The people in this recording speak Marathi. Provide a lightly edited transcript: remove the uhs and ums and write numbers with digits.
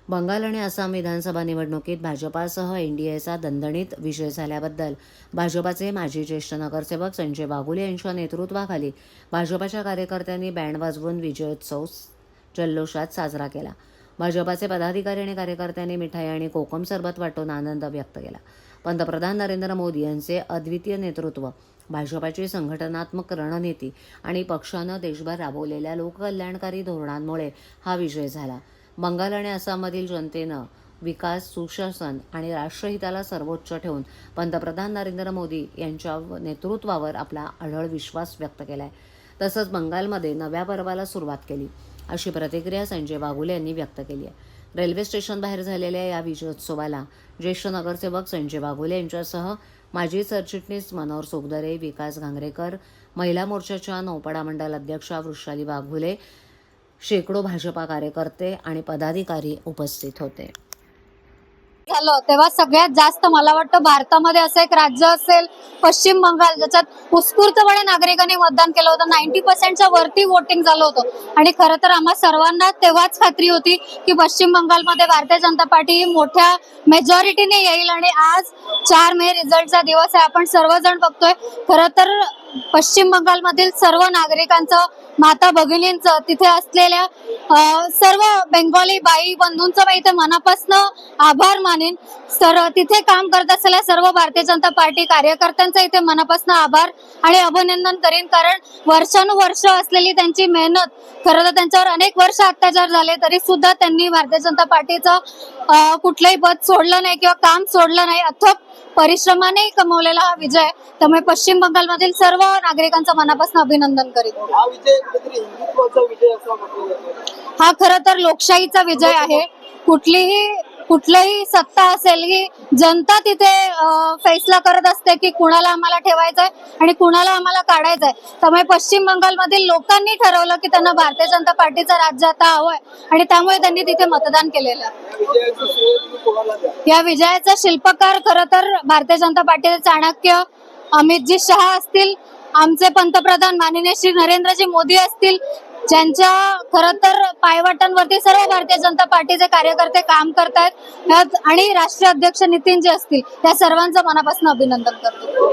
बंगाल आणि आसाम विधानसभा निवडणुकीत भाजपासह एनडीएचा दणदणीत विजय झाल्याबद्दल भाजपाचे माजी ज्येष्ठ नगरसेवक संजय बागुले यांच्या नेतृत्वाखाली भाजपाच्या कार्यकर्त्यांनी बँड वाजवून विजयोत्सव जल्लोषात साजरा केला। भाजपाचे पदाधिकारी आणि कार्यकर्त्यांनी मिठाई आणि कोकम सरबत वाटून आनंद व्यक्त केला। पंतप्रधान नरेंद्र मोदी यांचे अद्वितीय नेतृत्व, भाजपाची संघटनात्मक रणनीती आणि पक्षानं देशभर राबवलेल्या लोककल्याणकारी धोरणांमुळे हा विजय झाला। बंगाल आणि आसाममधील जनतेनं विकास, सुशासन आणि राष्ट्रहिताला सर्वोच्च ठेवून पंतप्रधान नरेंद्र मोदी यांच्या नेतृत्वावर आपला अढळ विश्वास व्यक्त केलाय। तसंच बंगालमध्ये नव्या पर्वाला सुरुवात केली, अशी प्रतिक्रिया संजय बागुले यांनी व्यक्त केली आहे। रेल्वे स्टेशन बाहेर झालेल्या या विजयोत्सवाला ज्येष्ठ नगरसेवक संजय बागुले यांच्यासह माजी सरचिटणीस मनोहर सोगदरे, विकास घांगरेकर, महिला मोर्चाच्या नौपाडा मंडल अध्यक्षा वृषाली बागुले, शेकडो भाजपा कार्यकर्ते आणि पदाधिकारी उपस्थित होते। झालं तेव्हा सगळ्यात जास्त मला वाटतं भारतामध्ये असं एक राज्य असेल पश्चिम बंगाल, ज्याच्यात उत्स्फूर्तपणे नागरिकांनी मतदान केलं होतं। 90% वरती वोटिंग झालं होतं आणि खरं तर आम्हा सर्वांना तेव्हाच खात्री होती की पश्चिम बंगालमध्ये भारतीय जनता पार्टी ही मोठ्या मेजॉरिटीने येईल आणि आज 4 मे रिझल्टचा दिवस आहे। आपण सर्वजण बघतोय खरं तर पश्चिम बंगालमधील सर्व नागरिकांचं, माता भगिनींचं, तिथे असलेल्या सर्व बेंगॉली बाई बंधूंचं मी इथे मनापासून आभार मानेन। तिथे काम करत असलेल्या सर्व भारतीय जनता पार्टी कार्यकर्त्यांचं इथे मनापासून आभार आणि अभिनंदन करीन, कारण वर्षानुवर्ष असलेली त्यांची मेहनत, खरं तर त्यांच्यावर अनेक वर्ष अत्याचार झाले तरी सुद्धा त्यांनी भारतीय जनता पार्टीचं कुठलंही पद सोडलं नाही किंवा काम सोडलं नाही। अथक परिश्रमाने कमवलेला हा विजय, त्यामुळे पश्चिम बंगालमधील सर्व नागरिकांचं मनापासून अभिनंदन करीन। हा खरं तर लोकशाहीचा विजय आहे। कुठलीही सत्ता असेल ही जनता तिथे फैसला करत असते की कुणाला आम्हाला ठेवायचंय आणि कुणाला आम्हाला काढायचंय। त्यामुळे पश्चिम बंगालमधील लोकांनी ठरवलं की त्यांना भारतीय जनता पार्टीचं राज्य आता हवंय आणि त्यामुळे त्यांनी तिथे मतदान केलेलं। या विजयाचा शिल्पकार खरं तर भारतीय जनता पार्टीचे चाणक्य अमितजी शहा असतील, आमचे पंतप्रधान माननीय श्री नरेंद्रजी मोदी असतील, ज्यांच्या खरं तर पायवाटांवरती सर्व भारतीय जनता पार्टीचे कार्यकर्ते काम करतायत, आणि राष्ट्रीय अध्यक्ष नितीनजी असतील, या सर्वांचं मनापासून अभिनंदन करतो।